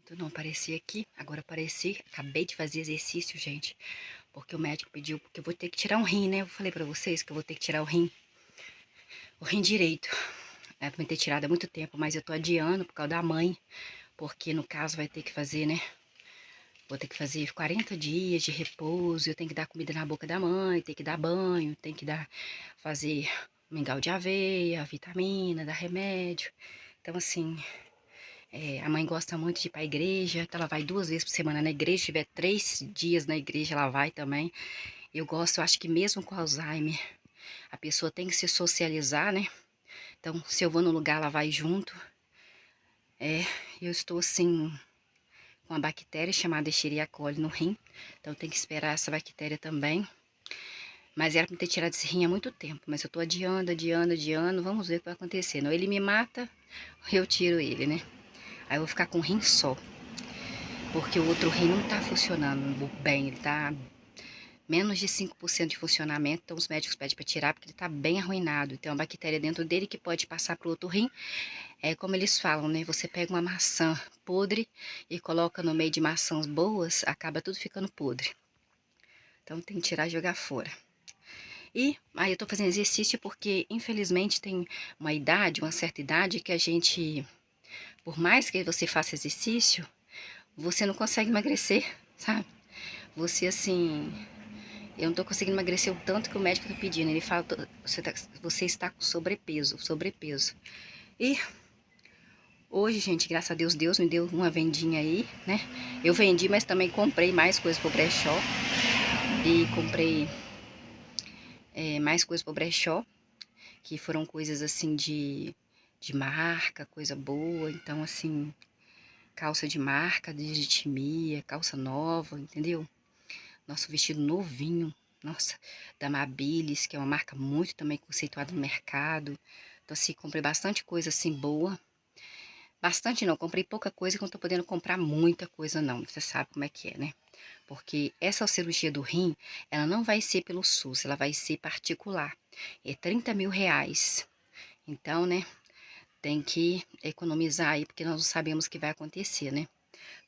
Tu não aparecia aqui, agora apareci. Acabei de fazer exercício, gente, porque o médico pediu, porque eu vou ter que tirar um rim, né? Eu falei pra vocês que eu vou ter que tirar o rim direito. Era pra me ter tirado há muito tempo, mas eu tô adiando por causa da mãe, porque no caso vai ter que fazer, né? Vou ter que fazer 40 dias de repouso, eu tenho que dar comida na boca da mãe, tem que dar banho, tem que fazer mingau de aveia, vitamina, dar remédio. Então, assim, a mãe gosta muito de ir pra igreja, então ela vai 2 vezes por semana na igreja, se tiver 3 dias na igreja, ela vai também. Eu gosto, eu acho que mesmo com Alzheimer, a pessoa tem que se socializar, né? Então, se eu vou no lugar, ela vai junto. Eu estou, assim, com uma bactéria chamada Escherichia coli no rim, então eu tenho que esperar essa bactéria também. Mas era pra me ter tirado esse rim há muito tempo, mas eu tô adiando, adiando, adiando, vamos ver o que vai acontecer. Ou ele me mata, ou eu tiro ele, né? Aí eu vou ficar com um rim só, porque o outro rim não tá funcionando bem, ele tá menos de 5% de funcionamento, então os médicos pedem para tirar porque ele está bem arruinado. Tem uma bactéria dentro dele que pode passar para o outro rim. É como eles falam, né? Você pega uma maçã podre e coloca no meio de maçãs boas, acaba tudo ficando podre. Então tem que tirar e jogar fora. E aí eu tô fazendo exercício porque, infelizmente, tem uma idade, uma certa idade, que a gente, por mais que você faça exercício, você não consegue emagrecer, sabe? Você, assim, eu não tô conseguindo emagrecer o tanto que o médico tá pedindo. Ele fala, você está com sobrepeso, sobrepeso. E hoje, gente, graças a Deus, Deus me deu uma vendinha aí, né? Eu vendi, mas também comprei mais coisas pro brechó. E comprei mais coisas pro brechó, que foram coisas assim de marca, coisa boa. Então, assim, calça de marca, de legitimia, calça nova, entendeu? Nosso vestido novinho, nossa, da Mabilis, que é uma marca muito também conceituada no mercado. Então, assim, comprei bastante coisa assim boa. Bastante não, comprei pouca coisa que eu não tô podendo comprar muita coisa não. Você sabe como é que é, né? Porque essa cirurgia do rim, ela não vai ser pelo SUS, ela vai ser particular. É 30 mil reais. Então, né, tem que economizar aí, porque nós não sabemos o que vai acontecer, né?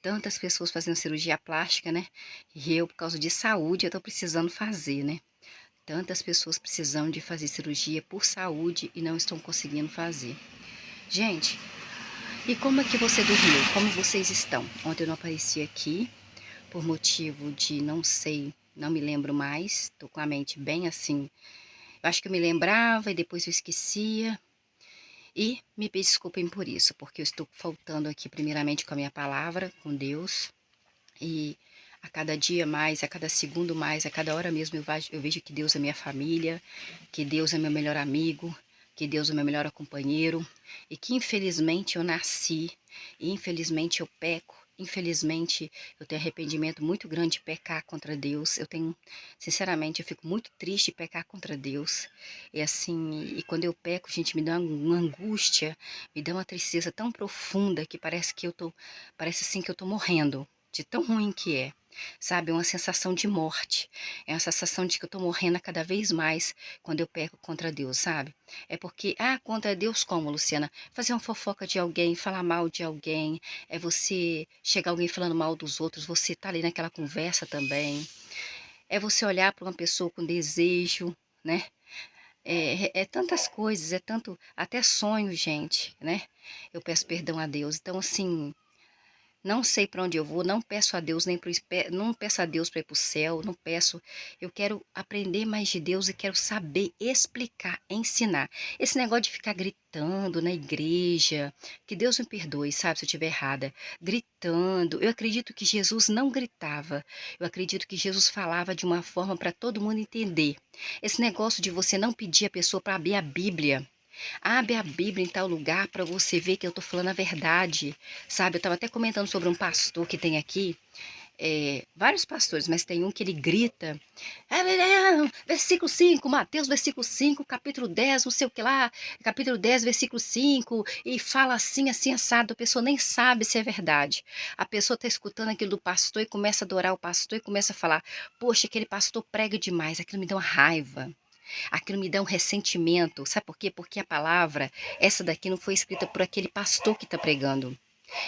Tantas pessoas fazendo cirurgia plástica, né? E eu, por causa de saúde, eu tô precisando fazer, né? Tantas pessoas precisando de fazer cirurgia por saúde e não estão conseguindo fazer. Gente, e como é que você dormiu? Como vocês estão? Ontem eu não apareci aqui por motivo de não sei, não me lembro mais. Tô com a mente bem assim. Eu acho que eu me lembrava e depois eu esquecia. E me desculpem por isso, porque eu estou faltando aqui primeiramente com a minha palavra, com Deus. E a cada dia mais, a cada segundo mais, a cada hora mesmo eu vejo que Deus é minha família, que Deus é meu melhor amigo, que Deus é meu melhor companheiro e que infelizmente eu nasci, e infelizmente eu peco, infelizmente eu tenho arrependimento muito grande de pecar contra Deus. Eu tenho, sinceramente, eu fico muito triste de pecar contra Deus. E assim, e quando eu peco, gente, me dá uma angústia, me dá uma tristeza tão profunda que parece assim que eu tô morrendo de tão ruim que é, sabe? É uma sensação de morte, é uma sensação de que eu tô morrendo a cada vez mais quando eu peco contra Deus, sabe? É porque, contra Deus como, Luciana? Fazer uma fofoca de alguém, falar mal de alguém, é você chegar alguém falando mal dos outros, você tá ali naquela conversa também, é você olhar para uma pessoa com desejo, né? É tantas coisas, é tanto, até sonho, gente, né? Eu peço perdão a Deus. Então, assim, não sei para onde eu vou, não peço a Deus nem não peço a Deus para ir para o céu, não peço. Eu quero aprender mais de Deus e quero saber explicar, ensinar. Esse negócio de ficar gritando na igreja, que Deus me perdoe, sabe, se eu estiver errada, gritando. Eu acredito que Jesus não gritava. Eu acredito que Jesus falava de uma forma para todo mundo entender. Esse negócio de você não pedir a pessoa para abrir a Bíblia. Abre a Bíblia em tal lugar para você ver que eu tô falando a verdade, sabe? Eu estava até comentando sobre um pastor que tem aqui, vários pastores, mas tem um que ele grita, versículo 5, Mateus, versículo 5, capítulo 10, não sei o que lá, capítulo 10, versículo 5, e fala assim, assim, assado, a pessoa nem sabe se é verdade. A pessoa está escutando aquilo do pastor e começa a adorar o pastor e começa a falar, poxa, aquele pastor prega demais, aquilo me dá uma raiva. Aquilo me dá um ressentimento. Sabe por quê? Porque a palavra, essa daqui não foi escrita por aquele pastor que está pregando.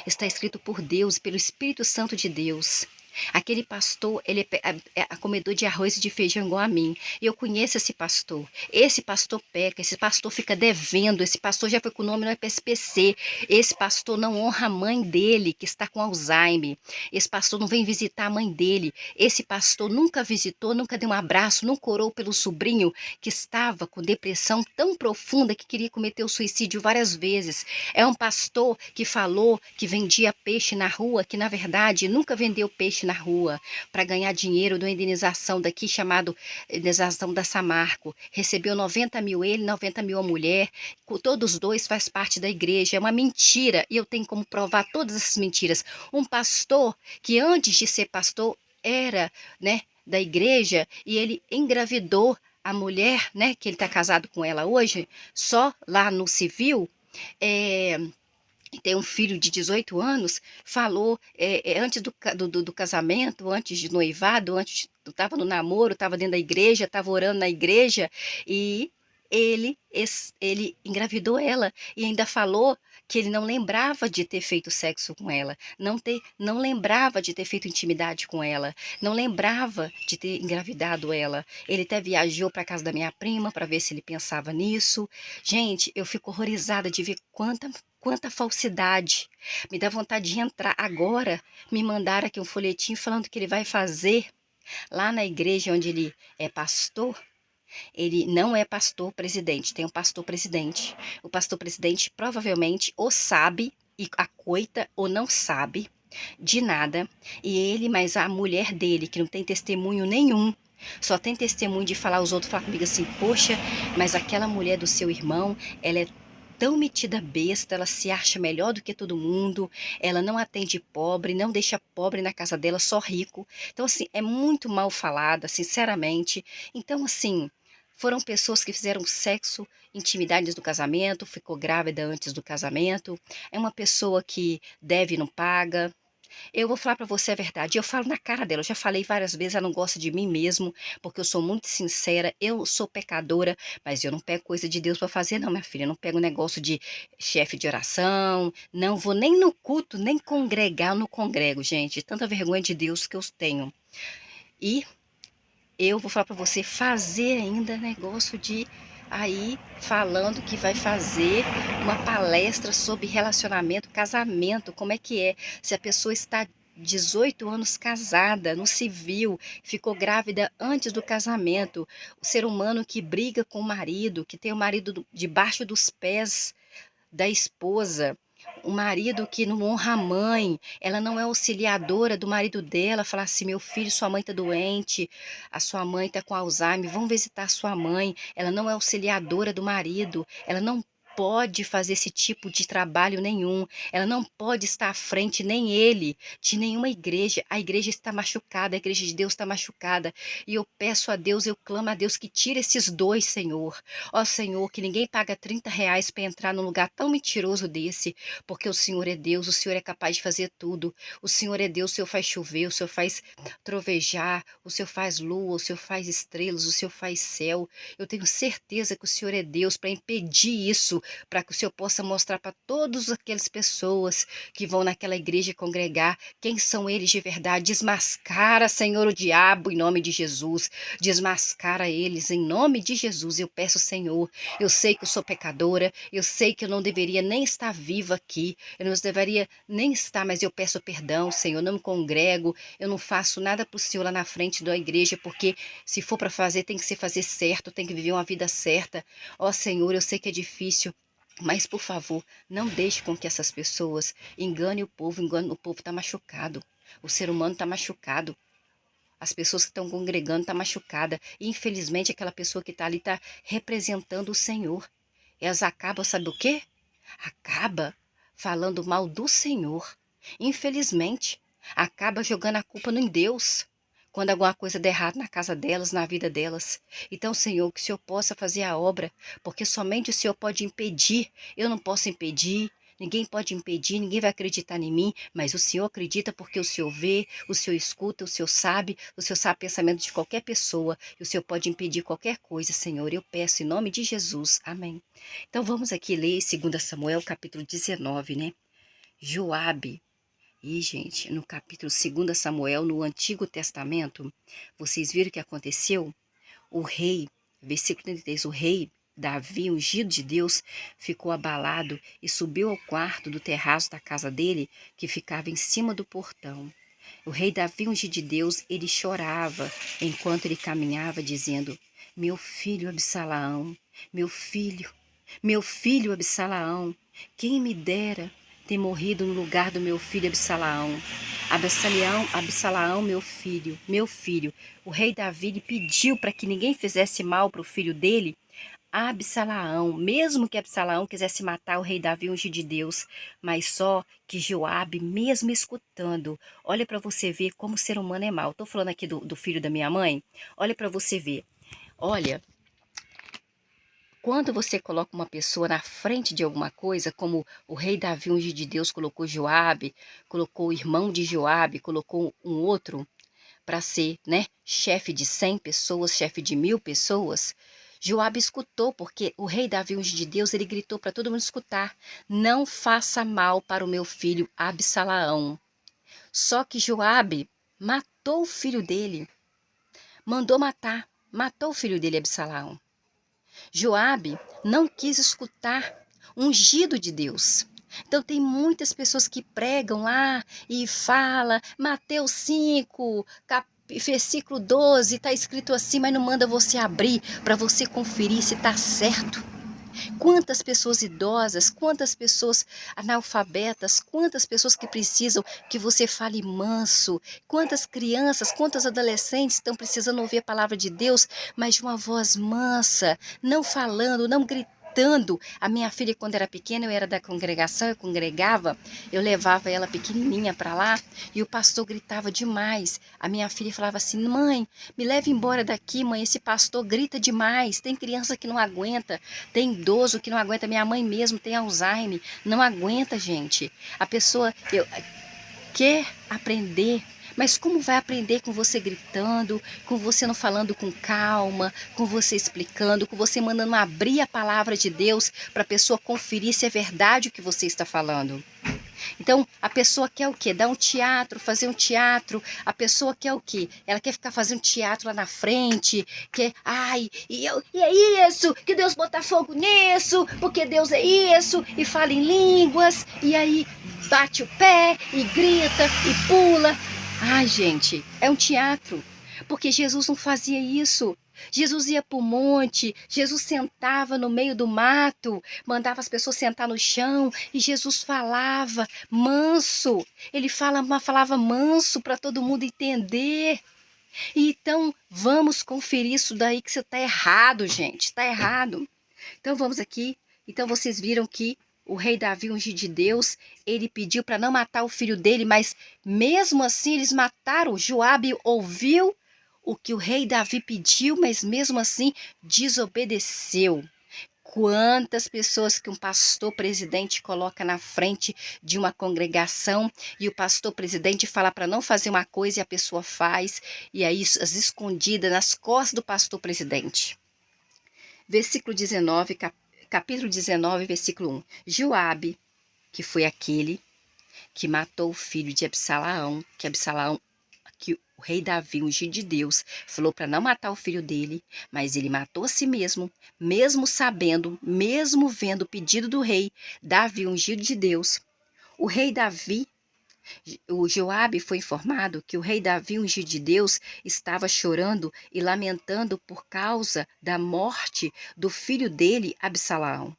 Está escrito por Deus, pelo Espírito Santo de Deus. Aquele pastor, ele é comedor de arroz e de feijão igual a mim. E eu conheço esse pastor. Esse pastor peca, esse pastor fica devendo, esse pastor já foi com o nome no SPC. Esse pastor não honra a mãe dele, que está com Alzheimer. Esse pastor não vem visitar a mãe dele. Esse pastor nunca visitou, nunca deu um abraço, nunca orou pelo sobrinho que estava com depressão tão profunda que queria cometer o suicídio várias vezes. É um pastor que falou que vendia peixe na rua, que na verdade nunca vendeu peixe na rua, para ganhar dinheiro de uma indenização daqui, chamado indenização da Samarco. Recebeu 90 mil ele, 90 mil a mulher, todos os dois faz parte da igreja. É uma mentira, e eu tenho como provar todas essas mentiras. Um pastor que antes de ser pastor era, né, da igreja, e ele engravidou a mulher, né, que ele está casado com ela hoje, só lá no civil, é, tem um filho de 18 anos, falou, antes do casamento, antes de noivado, antes, estava no namoro, estava dentro da igreja, estava orando na igreja, e ele engravidou ela, e ainda falou que ele não lembrava de ter feito sexo com ela, não lembrava de ter feito intimidade com ela, não lembrava de ter engravidado ela. Ele até viajou para casa da minha prima para ver se ele pensava nisso. Gente, eu fico horrorizada de ver quanta falsidade. Me dá vontade de entrar agora. Me mandaram aqui um folhetim falando que ele vai fazer lá na igreja onde ele é pastor. Ele não é pastor presidente, tem um pastor presidente. O pastor presidente provavelmente ou sabe e acoita ou não sabe de nada. E ele, mas a mulher dele, que não tem testemunho nenhum, só tem testemunho de falar, os outros falar comigo assim: poxa, mas aquela mulher do seu irmão, ela é tão metida besta, ela se acha melhor do que todo mundo, ela não atende pobre, não deixa pobre na casa dela, só rico. Então, assim, é muito mal falada, sinceramente. Então, assim, foram pessoas que fizeram sexo, intimidade antes do casamento, ficou grávida antes do casamento, é uma pessoa que deve e não paga. Eu vou falar para você a verdade, eu falo na cara dela, eu já falei várias vezes, ela não gosta de mim mesmo, porque eu sou muito sincera, eu sou pecadora, mas eu não pego coisa de Deus para fazer não, minha filha, eu não pego negócio de chefe de oração, não vou nem no culto, nem congregar, eu não congrego, gente, tanta vergonha de Deus que eu tenho. E eu vou falar para você, fazer ainda negócio de aí falando que vai fazer uma palestra sobre relacionamento, casamento, como é que é? Se a pessoa está 18 anos casada, no civil, ficou grávida antes do casamento, o ser humano que briga com o marido, que tem o marido debaixo dos pés da esposa, o marido que não honra a mãe, ela não é auxiliadora do marido dela, falar assim: meu filho, sua mãe está doente, a sua mãe está com Alzheimer, vão visitar sua mãe. Ela não é auxiliadora do marido, ela não pode fazer esse tipo de trabalho nenhum, ela não pode estar à frente, nem ele, de nenhuma igreja. A igreja está machucada, a igreja de Deus está machucada, e eu peço a Deus, eu clamo a Deus que tire esses dois, Senhor. Ó Senhor, que ninguém paga R$ 30 para entrar num lugar tão mentiroso desse, porque o Senhor é Deus, o Senhor é capaz de fazer tudo. O Senhor é Deus, o Senhor faz chover, o Senhor faz trovejar, o Senhor faz lua, o Senhor faz estrelas, o Senhor faz céu. Eu tenho certeza que o Senhor é Deus para impedir isso, para que o Senhor possa mostrar para todas aquelas pessoas que vão naquela igreja congregar quem são eles de verdade. Desmascara, Senhor, o diabo em nome de Jesus. Desmascara eles em nome de Jesus. Eu peço, Senhor, eu sei que eu sou pecadora, eu sei que eu não deveria nem estar viva aqui, eu não deveria nem estar, mas eu peço perdão, Senhor, eu não me congrego, eu não faço nada para o Senhor lá na frente da igreja, porque se for para fazer, tem que ser fazer certo, tem que viver uma vida certa. Ó Senhor, eu sei que é difícil, mas, por favor, não deixe com que essas pessoas enganem o povo está machucado, o ser humano está machucado. As pessoas que estão congregando estão machucadas. E, infelizmente, aquela pessoa que está ali está representando o Senhor. Elas acabam, sabe o quê? Acaba falando mal do Senhor. Infelizmente, acaba jogando a culpa em Deus, quando alguma coisa der errado na casa delas, na vida delas. Então, Senhor, que o Senhor possa fazer a obra, porque somente o Senhor pode impedir. Eu não posso impedir, ninguém pode impedir, ninguém vai acreditar em mim, mas o Senhor acredita porque o Senhor vê, o Senhor escuta, o Senhor sabe o pensamento de qualquer pessoa, e o Senhor pode impedir qualquer coisa, Senhor. Eu peço em nome de Jesus. Amém. Então vamos aqui ler 2 Samuel, capítulo 19, né? Joabe. E, gente, no capítulo 2 Samuel, no Antigo Testamento, vocês viram o que aconteceu? O rei, versículo 33, o rei Davi, ungido de Deus, ficou abalado e subiu ao quarto do terraço da casa dele, que ficava em cima do portão. O rei Davi, ungido de Deus, ele chorava enquanto ele caminhava, dizendo: Meu filho Absalaão, meu filho Absalaão, quem me dera ter morrido no lugar do meu filho Absalaão. Absalaão, meu filho. O rei Davi lhe pediu para que ninguém fizesse mal para o filho dele, Absalaão, mesmo que Absalaão quisesse matar o rei Davi, ungido de Deus, mas só que Joabe, mesmo escutando, olha para você ver como o ser humano é mau. Estou falando aqui do filho da minha mãe, olha para você ver. Olha, quando você coloca uma pessoa na frente de alguma coisa, como o rei Davi, ungido de Deus, colocou Joabe, colocou o irmão de Joabe, colocou um outro para ser, né, chefe de 100 pessoas, chefe de 1000 pessoas, Joabe escutou, porque o rei Davi, ungido de Deus, ele gritou para todo mundo escutar: não faça mal para o meu filho Absalaão. Só que Joabe matou o filho dele, mandou matar, matou o filho dele Absalaão. Joabe não quis escutar o ungido de Deus. Então tem muitas pessoas que pregam lá e fala Mateus 5, versículo 12, está escrito assim, mas não manda você abrir para você conferir se está certo. Quantas pessoas idosas, quantas pessoas analfabetas, quantas pessoas que precisam que você fale manso, quantas crianças, quantos adolescentes estão precisando ouvir a palavra de Deus, mas de uma voz mansa, não falando, não gritando. A minha filha, quando era pequena, eu era da congregação, eu congregava, eu levava ela pequenininha para lá e o pastor gritava demais. A minha filha falava assim: mãe, me leve embora daqui, mãe, esse pastor grita demais, tem criança que não aguenta, tem idoso que não aguenta, minha mãe mesmo tem Alzheimer, não aguenta, gente. A pessoa quer aprender, mas como vai aprender com você gritando, com você não falando com calma, com você explicando, com você mandando abrir a palavra de Deus para a pessoa conferir se é verdade o que você está falando? Então, a pessoa quer o quê? Dar um teatro, fazer um teatro. A pessoa quer o quê? Ela quer ficar fazendo teatro lá na frente, quer, ai, e é isso, que Deus bota fogo nisso, porque Deus é isso, e fala em línguas, e aí bate o pé, e grita, e pula. Ai, gente, é um teatro, porque Jesus não fazia isso. Jesus ia para o monte, Jesus sentava no meio do mato, mandava as pessoas sentar no chão e Jesus falava manso. Ele falava manso para todo mundo entender. E então vamos conferir isso daí que você está errado, gente, está errado. Então vamos aqui. Então vocês viram que o rei Davi, ungido de Deus, ele pediu para não matar o filho dele, mas mesmo assim eles mataram. Joabe ouviu o que o rei Davi pediu, mas mesmo assim desobedeceu. Quantas pessoas que um pastor presidente coloca na frente de uma congregação e o pastor presidente fala para não fazer uma coisa e a pessoa faz, e aí as escondidas nas costas do pastor presidente. Versículo 19, capítulo 19, versículo 1. Joabe, que foi aquele que matou o filho de Absalaão, que o rei Davi, ungido de Deus, falou para não matar o filho dele, mas ele matou a si mesmo, mesmo sabendo, mesmo vendo o pedido do rei Davi, ungido de Deus. O rei Davi, o Joabe foi informado que o rei Davi, ungido de Deus, estava chorando e lamentando por causa da morte do filho dele, Absalaão.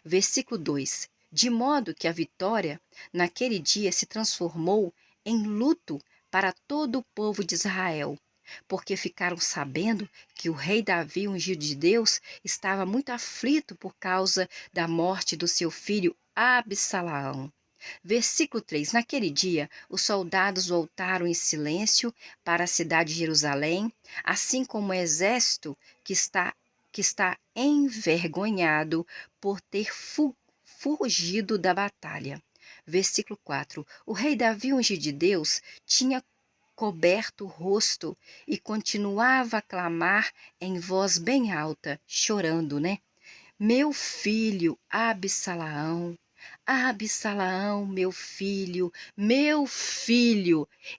Versículo 2. De modo que a vitória naquele dia se transformou em luto para todo o povo de Israel, porque ficaram sabendo que o rei Davi, ungido de Deus, estava muito aflito por causa da morte do seu filho Absalaão. Versículo 3. Naquele dia, os soldados voltaram em silêncio para a cidade de Jerusalém, assim como o exército que está envergonhado por ter fugido da batalha. Versículo 4. O rei Davi, ungido de Deus, tinha coberto o rosto e continuava a clamar em voz bem alta, chorando, né? Meu filho Absalaão, Absalaão, meu filho.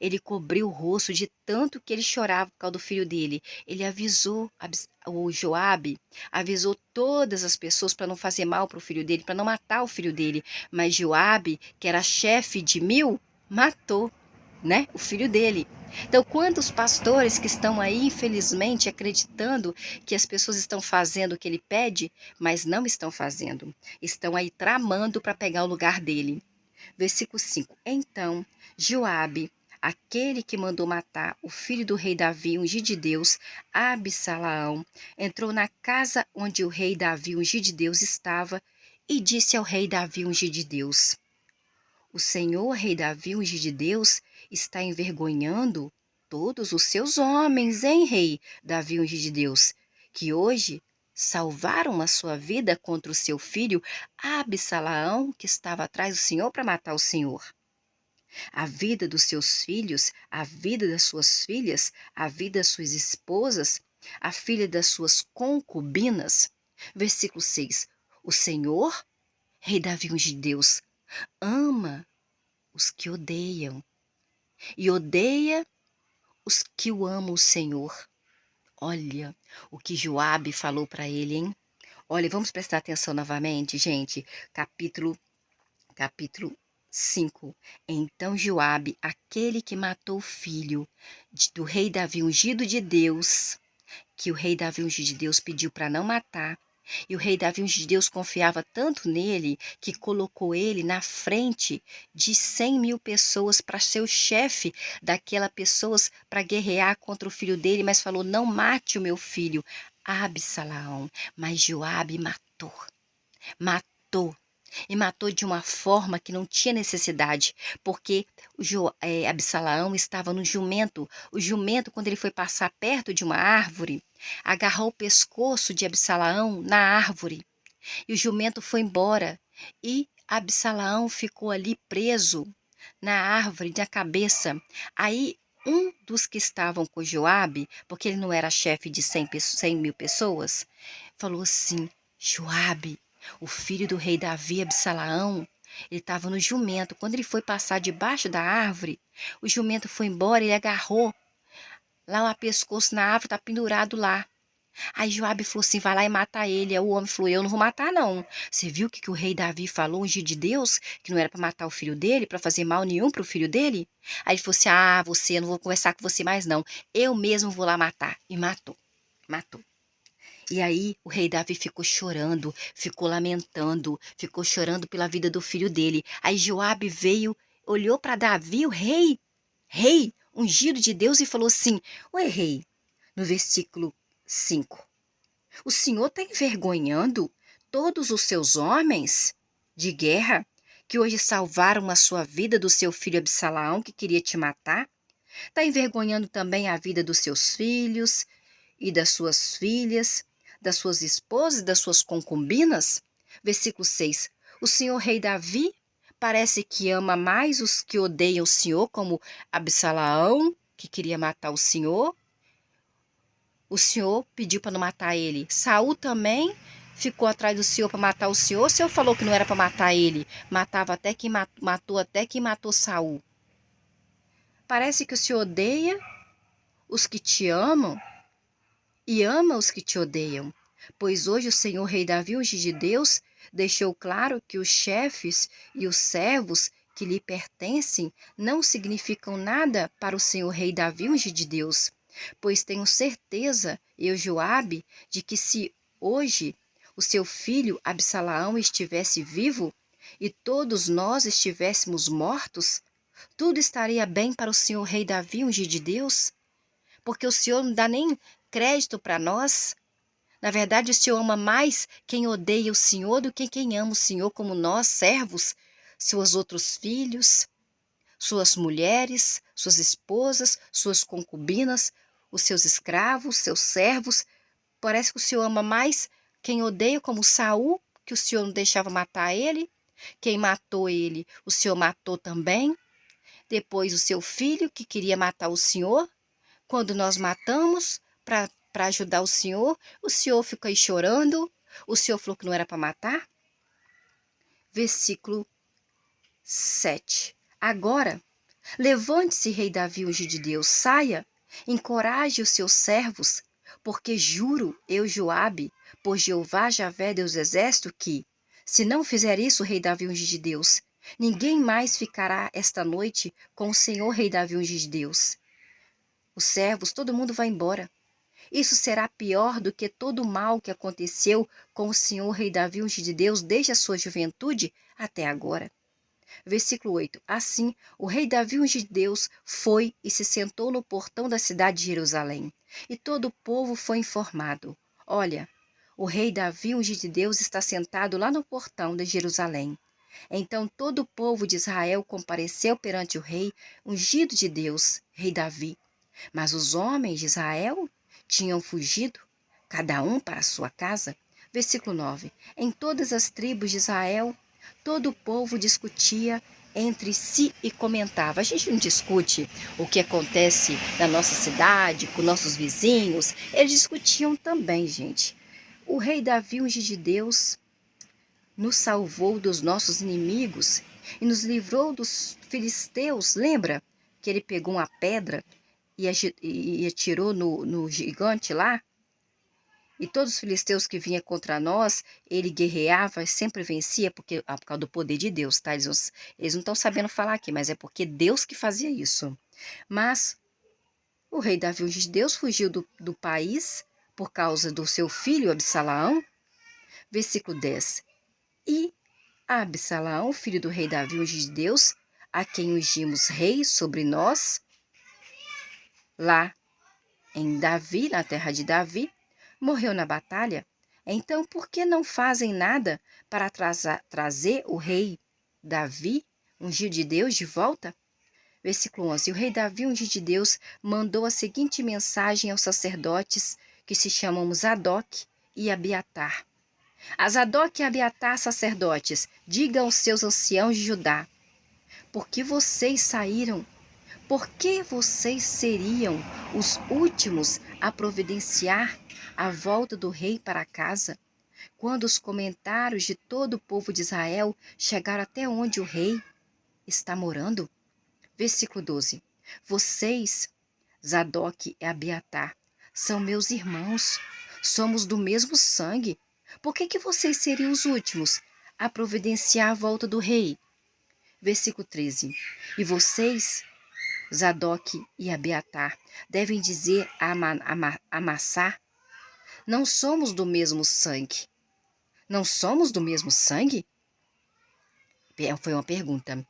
Ele cobriu o rosto de tanto que ele chorava por causa do filho dele. Ele avisou, o Joabe avisou todas as pessoas para não fazer mal para o filho dele, para não matar o filho dele. Mas Joabe, que era chefe de 1000, matou, né, o filho dele. Então, quantos pastores que estão aí, infelizmente, acreditando que as pessoas estão fazendo o que ele pede, mas não estão fazendo. Estão aí tramando para pegar o lugar dele. Versículo 5. Então, Joabe, aquele que mandou matar o filho do rei Davi, ungido de Deus, Absalaão, entrou na casa onde o rei Davi, ungido de Deus, estava e disse ao rei Davi, ungido de Deus: O Senhor, rei Davi, ungido de Deus, está envergonhando todos os seus homens, hein, rei Davi, ungido de Deus, que hoje salvaram a sua vida contra o seu filho Absalaão, que estava atrás do Senhor para matar o Senhor. A vida dos seus filhos, a vida das suas filhas, a vida das suas esposas, a filha das suas concubinas. Versículo 6. O Senhor, rei Davi, ungido de Deus, ama os que odeiam e odeia os que o amam o Senhor. Olha o que Joabe falou para ele, hein? Olha, vamos prestar atenção novamente, gente. Capítulo 5. Então Joabe, aquele que matou o filho do rei Davi, ungido de Deus, que o rei Davi, ungido de Deus, pediu para não matar, e o rei Davi, ungido de Deus, confiava tanto nele que colocou ele na frente de 100.000 pessoas para ser o chefe daquelas pessoas para guerrear contra o filho dele, mas falou: não mate o meu filho, Absalaão. Mas Joabe matou. E matou de uma forma que não tinha necessidade, porque Absalaão estava no jumento. O jumento, quando ele foi passar perto de uma árvore, agarrou o pescoço de Absalaão na árvore. E o jumento foi embora. E Absalaão ficou ali preso na árvore, na cabeça. Aí um dos que estavam com Joabe, porque ele não era chefe de 100.000 pessoas, falou assim: Joabe, o filho do rei Davi, Absalaão, ele estava no jumento. Quando ele foi passar debaixo da árvore, o jumento foi embora, ele agarrou lá o pescoço na árvore, está pendurado lá. Aí Joabe falou assim: vai lá e mata ele. Aí o homem falou: eu não vou matar, não. Você viu o que o rei Davi falou, ungido de Deus, que não era para matar o filho dele, para fazer mal nenhum para o filho dele? Aí ele falou assim: ah, eu não vou conversar com você mais, não. Eu mesmo vou lá matar. E matou. E aí o rei Davi ficou chorando, ficou lamentando, ficou chorando pela vida do filho dele. Aí Joabe veio, olhou para Davi, o rei, ungido de Deus, e falou assim: Oi, rei, no versículo 5, o senhor está envergonhando todos os seus homens de guerra que hoje salvaram a sua vida do seu filho Absalaão, que queria te matar? Está envergonhando também a vida dos seus filhos e das suas filhas, das suas esposas e das suas concubinas? Versículo 6. O senhor rei Davi parece que ama mais os que odeiam o senhor, como Absalaão, que queria matar o senhor. O senhor pediu para não matar ele. Saul também ficou atrás do senhor para matar o senhor. O senhor falou que não era para matar ele. Matava até quem matou até quem matou Saul. Parece que o senhor odeia os que te amam e ama os que te odeiam. Pois hoje o Senhor Rei Davi, ungido de Deus, deixou claro que os chefes e os servos que lhe pertencem não significam nada para o Senhor Rei Davi, ungido de Deus. Pois tenho certeza, eu, Joabe, de que se hoje o seu filho Absalaão estivesse vivo e todos nós estivéssemos mortos, tudo estaria bem para o Senhor Rei Davi, ungido de Deus, porque o Senhor não dá nem crédito para nós. Na verdade, o Senhor ama mais quem odeia o Senhor do que quem ama o Senhor, como nós, servos, seus outros filhos, suas mulheres, suas esposas, suas concubinas, os seus escravos, seus servos. Parece que o Senhor ama mais quem odeia, como Saul, que o Senhor não deixava matar ele. Quem matou ele, o Senhor matou também. Depois o seu filho, que queria matar o Senhor. Quando nós matamos para ajudar o Senhor fica aí chorando. O Senhor falou que não era para matar. Versículo 7. Agora, levante-se, rei Davi, ungido de Deus, saia, encoraje os seus servos, porque juro eu, Joabe, por Jeová Javé, Deus do exército, que, se não fizer isso, rei Davi, ungido de Deus, ninguém mais ficará esta noite com o Senhor, rei Davi, ungido de Deus. Os servos, todo mundo vai embora. Isso será pior do que todo o mal que aconteceu com o Senhor, rei Davi, ungido de Deus, desde a sua juventude até agora. Versículo 8. Assim, o rei Davi, ungido de Deus, foi e se sentou no portão da cidade de Jerusalém. E todo o povo foi informado. Olha, o rei Davi, ungido de Deus, está sentado lá no portão de Jerusalém. Então todo o povo de Israel compareceu perante o rei, ungido de Deus, rei Davi. Mas os homens de Israel tinham fugido, cada um para a sua casa. Versículo 9. Em todas as tribos de Israel, todo o povo discutia entre si e comentava. A gente não discute o que acontece na nossa cidade, com nossos vizinhos. Eles discutiam também, gente. O rei Davi, ungido de Deus, nos salvou dos nossos inimigos e nos livrou dos filisteus. Lembra que ele pegou uma pedra e atirou no gigante lá? E todos os filisteus que vinham contra nós, ele guerreava e sempre vencia, porque, por causa do poder de Deus, tá? Eles não estão sabendo falar aqui, mas é porque Deus que fazia isso. Mas o rei Davi, ungido de Deus, fugiu do país por causa do seu filho Absalaão. Versículo 10. E Absalaão, filho do rei Davi, ungido de Deus, a quem ungimos rei sobre nós, lá em Davi, na terra de Davi, morreu na batalha. Então, por que não fazem nada para trazer o rei Davi, ungido de Deus, de volta? Versículo 11. O rei Davi, ungido de Deus, mandou a seguinte mensagem aos sacerdotes, que se chamam Zadok e Abiatar. A Zadok e Abiatar, sacerdotes, diga aos seus anciãos de Judá: por que vocês saíram? Por que vocês seriam os últimos a providenciar a volta do rei para casa, quando os comentários de todo o povo de Israel chegaram até onde o rei está morando? Versículo 12. Vocês, Zadok e Abiatar, são meus irmãos, somos do mesmo sangue. Por que vocês seriam os últimos a providenciar a volta do rei? Versículo 13. E vocês, Zadok e Abiatar, devem dizer a Amassá: não somos do mesmo sangue. Não somos do mesmo sangue? Foi uma pergunta.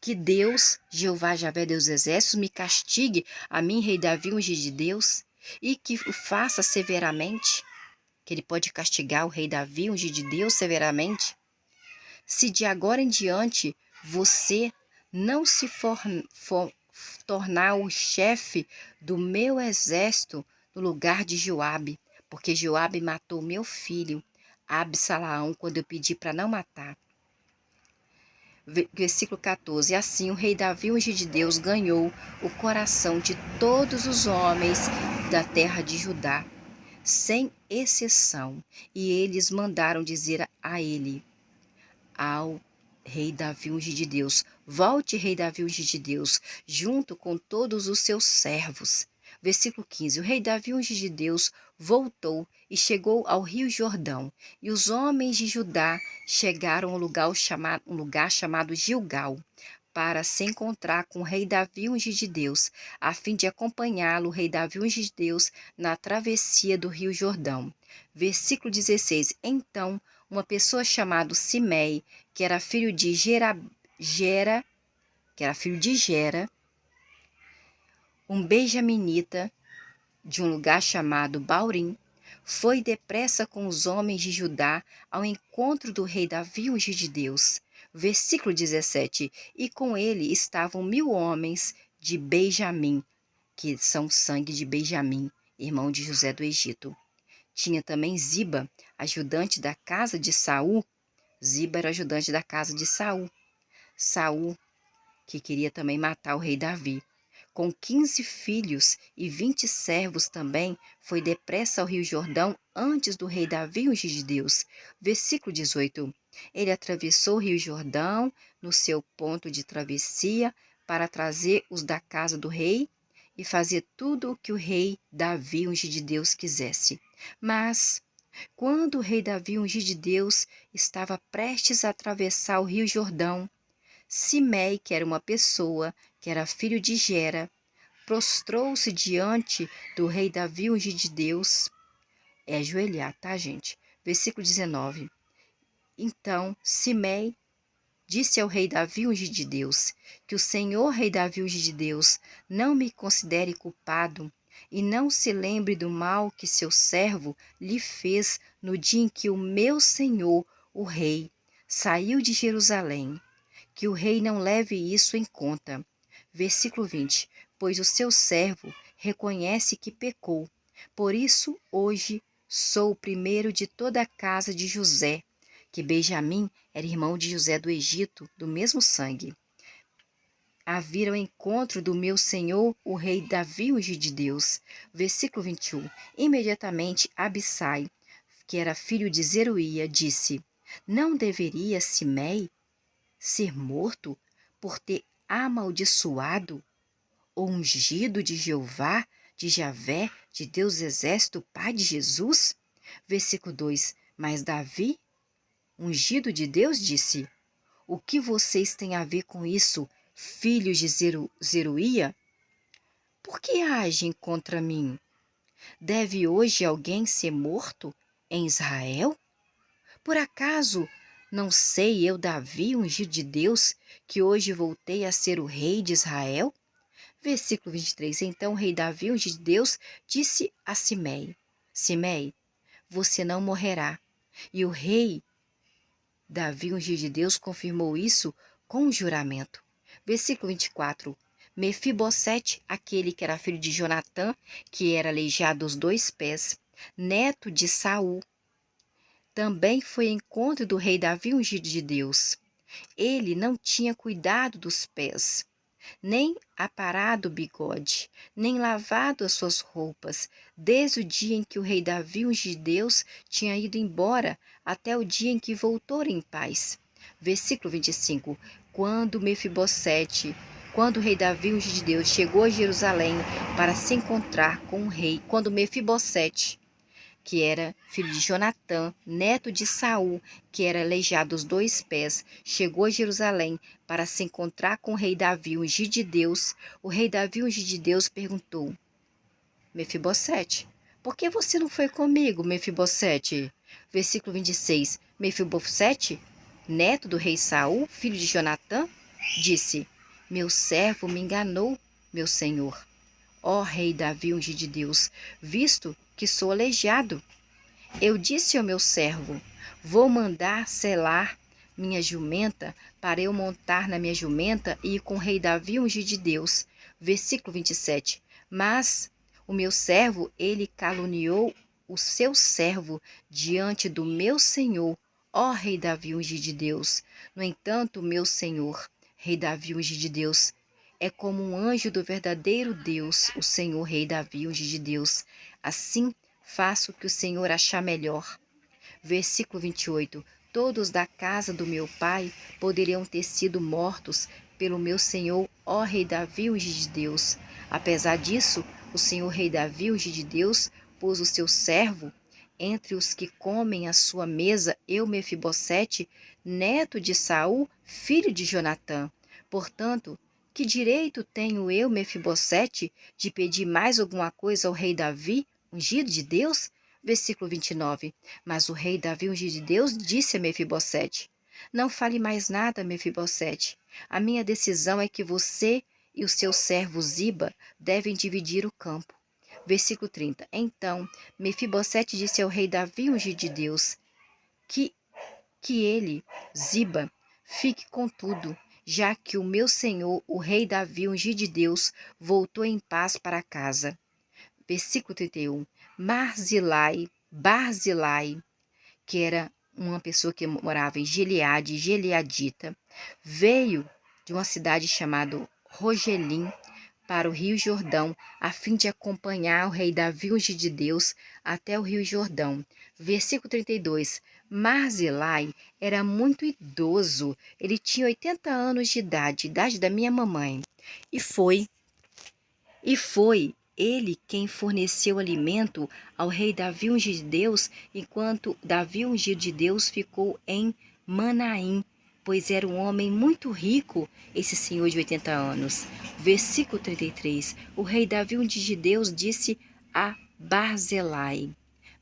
Que Deus, Jeová Javé, Deus dos exércitos, me castigue, a mim, rei Davi, ungido de Deus, e que o faça severamente, que ele pode castigar o rei Davi, ungido de Deus, severamente. Se de agora em diante você não se tornar o chefe do meu exército no lugar de Joabe, porque Joabe matou meu filho, Absalaão, quando eu pedi para não matar. Versículo 14. Assim o rei Davi, ungido de Deus, ganhou o coração de todos os homens da terra de Judá, sem exceção, e eles mandaram dizer a ele, ao rei Davi, ungido de Deus: volte, rei Davi, ungido de Deus, junto com todos os seus servos. Versículo 15. O rei Davi, ungido de Deus, voltou e chegou ao rio Jordão. E os homens de Judá chegaram a um lugar chamado Gilgal, para se encontrar com o rei Davi, ungido de Deus, a fim de acompanhá-lo, o rei Davi, ungido de Deus, na travessia do rio Jordão. Versículo 16. Então, uma pessoa chamada Simei, que era filho de Gera, um benjaminita de um lugar chamado Baurim, foi depressa com os homens de Judá ao encontro do rei Davi, ungido de Deus. Versículo 17. E com ele estavam 1000 homens de Benjamim, que são sangue de Benjamim, irmão de José do Egito. Tinha também Ziba, ajudante da casa de Saul. Ziba era ajudante da casa de Saul. Saul, que queria também matar o rei Davi. Com 15 filhos e 20 servos também, foi depressa ao rio Jordão antes do rei Davi, ungido de Deus. Versículo 18. Ele atravessou o rio Jordão, no seu ponto de travessia para trazer os da casa do rei e fazer tudo o que o rei Davi, ungido de Deus, quisesse. Mas, quando o rei Davi, ungido de Deus, estava prestes a atravessar o rio Jordão, Simei, que era uma pessoa, que era filho de Gera, prostrou-se diante do rei Davi, ungido de Deus. É ajoelhar, tá, gente? Versículo 19. Então, Simei disse ao rei Davi, ungido de Deus, que o Senhor, rei Davi, ungido de Deus, não me considere culpado e não se lembre do mal que seu servo lhe fez no dia em que o meu senhor, o rei, saiu de Jerusalém. Que o rei não leve isso em conta. Versículo 20. Pois o seu servo reconhece que pecou. Por isso, hoje, sou o primeiro de toda a casa de José, que Benjamim era irmão de José do Egito, do mesmo sangue, a vir ao encontro do meu senhor, o rei Davi, ungido de Deus. Versículo 21. Imediatamente Abissai, que era filho de Zeruia, disse: Não deveria Simei ser morto por ter amaldiçoado o ungido de Jeová, de Javé, de Deus Exército, Pai de Jesus? Versículo 2. Mas Davi, ungido de Deus, disse: O que vocês têm a ver com isso, filhos de Zeruia? Por que agem contra mim? Deve hoje alguém ser morto em Israel? Por acaso não sei eu, Davi, ungido de Deus, que hoje voltei a ser o rei de Israel? Versículo 23. Então o rei Davi, ungido de Deus, disse a Simei: Simei, você não morrerá. E o rei Davi, ungido de Deus, confirmou isso com um juramento. Versículo 24. Mefibosete, aquele que era filho de Jonatã, que era aleijado dos 2 pés, neto de Saul, também foi ao encontro do rei Davi, ungido de Deus. Ele não tinha cuidado dos pés, nem aparado o bigode, nem lavado as suas roupas, desde o dia em que o rei Davi, ungido de Deus, tinha ido embora, até o dia em que voltou em paz. Versículo 25. Quando o rei Davi, ungido de Deus, chegou a Jerusalém para se encontrar com o rei, quando Mefibosete, que era filho de Jonatã, neto de Saul, que era aleijado dos 2 pés, chegou a Jerusalém para se encontrar com o rei Davi, ungido de Deus. O rei Davi, ungido de Deus, perguntou: Mefibosete, por que você não foi comigo, Mefibosete? Versículo 26. Mefibosete, neto do rei Saul, filho de Jonatã, disse: Meu servo me enganou, meu senhor. Ó rei Davi, ungido de Deus, visto que sou aleijado. Eu disse ao meu servo: Vou mandar selar minha jumenta para eu montar na minha jumenta e ir com o rei Davi, ungido de Deus. Versículo 27. Mas o meu servo, ele caluniou o seu servo diante do meu senhor, ó rei Davi, ungido de Deus. No entanto, meu senhor, rei Davi, ungido de Deus, é como um anjo do verdadeiro Deus, o Senhor, rei Davi, ungido de Deus. Assim, faço o que o Senhor achar melhor. Versículo 28. Todos da casa do meu pai poderiam ter sido mortos pelo meu senhor, ó rei Davi, ungido de Deus. Apesar disso, o senhor rei Davi, ungido de Deus, pôs o seu servo entre os que comem à sua mesa, eu, Mefibosete, neto de Saul, filho de Jonatã. Portanto, que direito tenho eu, Mefibosete, de pedir mais alguma coisa ao rei Davi, ungido de Deus? Versículo 29. Mas o rei Davi, ungido de Deus, disse a Mefibosete: Não fale mais nada, Mefibosete. A minha decisão é que você e o seu servo Ziba devem dividir o campo. Versículo 30. Então, Mefibosete disse ao rei Davi, ungido de Deus, que ele, Ziba, fique com tudo, já que o meu senhor, o rei Davi, ungido de Deus, voltou em paz para casa. Versículo 31. Barzilai, que era uma pessoa que morava em Gileade, Gileadita, veio de uma cidade chamada Rogelim para o rio Jordão, a fim de acompanhar o rei Davi, ungido de Deus, até o rio Jordão. Versículo 32. Barzilai era muito idoso, ele tinha 80 anos de idade da minha mamãe. E foi, e foi ele quem forneceu alimento ao rei Davi ungido de Deus, enquanto Davi ungido de Deus ficou em Manaim, pois era um homem muito rico, esse senhor de 80 anos. Versículo 33. O rei Davi ungido de Deus disse a Barzilai: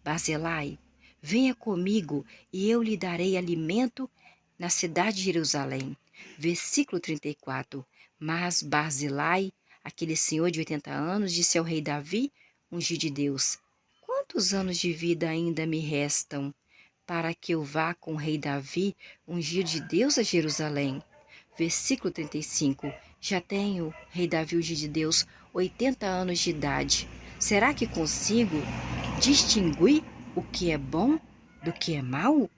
Barzilai, venha comigo e eu lhe darei alimento na cidade de Jerusalém. Versículo 34. Mas Barzilai, aquele senhor de 80 anos, disse ao rei Davi, ungido de Deus: Quantos anos de vida ainda me restam para que eu vá com o rei Davi, ungido de Deus, a Jerusalém? Versículo 35. Já tenho, rei Davi, ungido de Deus, 80 anos de idade. Será que consigo distinguir o que é bom do que é mau?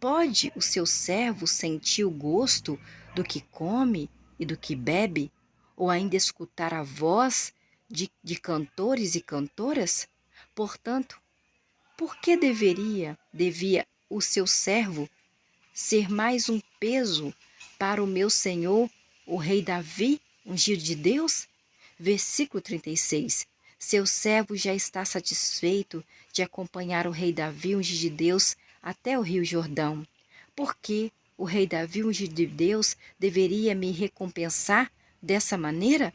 Pode o seu servo sentir o gosto do que come e do que bebe? Ou ainda escutar a voz de cantores e cantoras? Portanto, por que devia o seu servo ser mais um peso para o meu senhor, o rei Davi, ungido de Deus? Versículo 36. Seu servo já está satisfeito de acompanhar o rei Davi, ungido de Deus, até o rio Jordão. Por que o rei Davi, ungido de Deus, deveria me recompensar dessa maneira?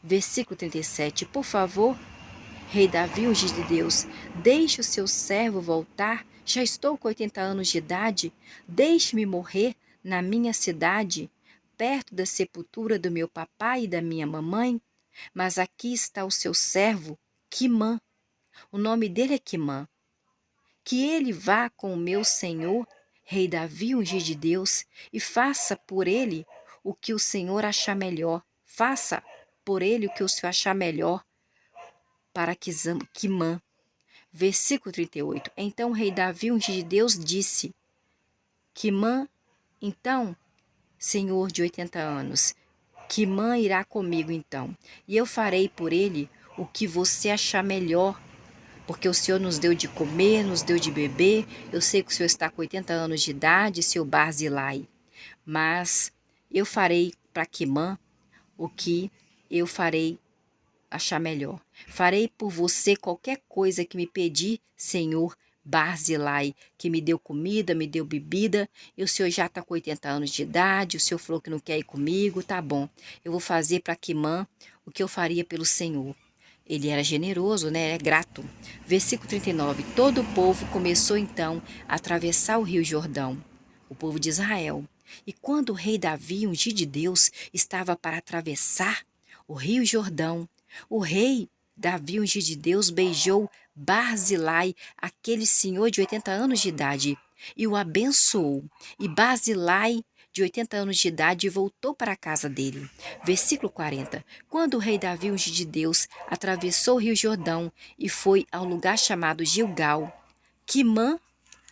Versículo 37. Por favor, rei Davi, ungido de Deus, deixe o seu servo voltar. Já estou com 80 anos de idade. Deixe-me morrer na minha cidade, perto da sepultura do meu papai e da minha mamãe. Mas aqui está o seu servo, Quimã. O nome dele é Quimã. Que ele vá com o meu senhor, rei Davi, ungido de Deus, e faça por ele o que o Senhor achar melhor. Faça por ele o que o Senhor achar melhor para Quimã. Versículo 38. Então o rei Davi, ungido de Deus, disse: Quimã, então, senhor de 80 anos, Quimã irá comigo então, e eu farei por ele o que você achar melhor, porque o Senhor nos deu de comer, nos deu de beber. Eu sei que o Senhor está com 80 anos de idade, seu Barzilai, mas eu farei para Quimã o que eu farei achar melhor. Farei por você qualquer coisa que me pedir, Senhor Barzilai, que me deu comida, me deu bebida, e o senhor já está com 80 anos de idade, o senhor falou que não quer ir comigo, tá bom. Eu vou fazer para Quimã o que eu faria pelo Senhor. Ele era generoso, né? É grato. Versículo 39. Todo o povo começou então a atravessar o rio Jordão, o povo de Israel. E quando o rei Davi, ungido de Deus, estava para atravessar o rio Jordão, o rei Davi, ungido de Deus, beijou Barzilai, aquele senhor de 80 anos de idade, e o abençoou. E Barzilai, de 80 anos de idade, voltou para a casa dele. Versículo 40. Quando o rei Davi, ungido de Deus, atravessou o rio Jordão e foi ao lugar chamado Gilgal, Quimã,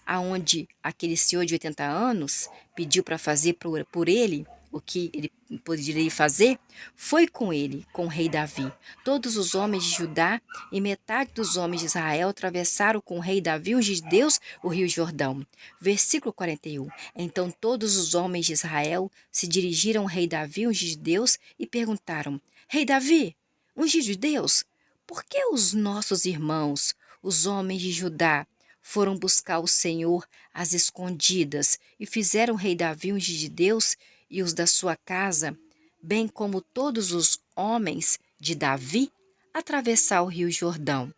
aonde aquele senhor de 80 anos pediu para fazer por ele o que ele poderia fazer, foi com ele, com o rei Davi. Todos os homens de Judá e metade dos homens de Israel atravessaram com o rei Davi, o de Deus, o rio Jordão. Versículo 41. Então todos os homens de Israel se dirigiram ao rei Davi, ungido de Deus, e perguntaram: Rei Davi, ungido de Deus, por que os nossos irmãos, os homens de Judá, foram buscar o Senhor às escondidas e fizeram o rei Davi, ungido de Deus, e os da sua casa, bem como todos os homens de Davi, atravessar o rio Jordão?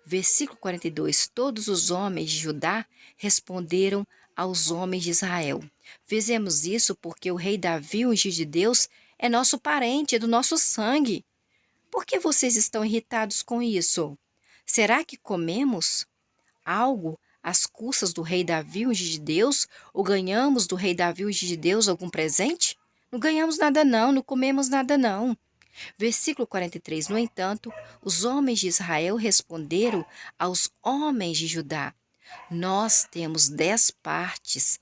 Versículo 42. Todos os homens de Judá responderam aos homens de Israel: Fizemos isso porque o rei Davi, ungido de Deus, é nosso parente, é do nosso sangue. Por que vocês estão irritados com isso? Será que comemos algo às custas do rei Davi, ungido de Deus, ou ganhamos do rei Davi, ungido de Deus, algum presente? Não ganhamos nada não, não comemos nada não. Versículo 43. No entanto, os homens de Israel responderam aos homens de Judá: Nós temos 10 partes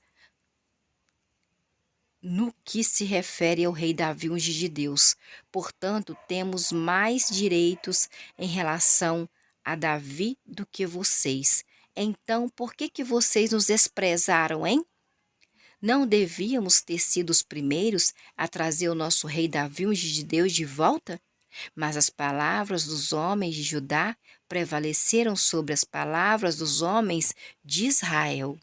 no que se refere ao rei Davi, ungido de Deus. Portanto, temos mais direitos em relação a Davi do que vocês. Então, por que que vocês nos desprezaram, hein? Não devíamos ter sido os primeiros a trazer o nosso rei Davi, ungido de Deus, de volta? Mas as palavras dos homens de Judá prevaleceram sobre as palavras dos homens de Israel.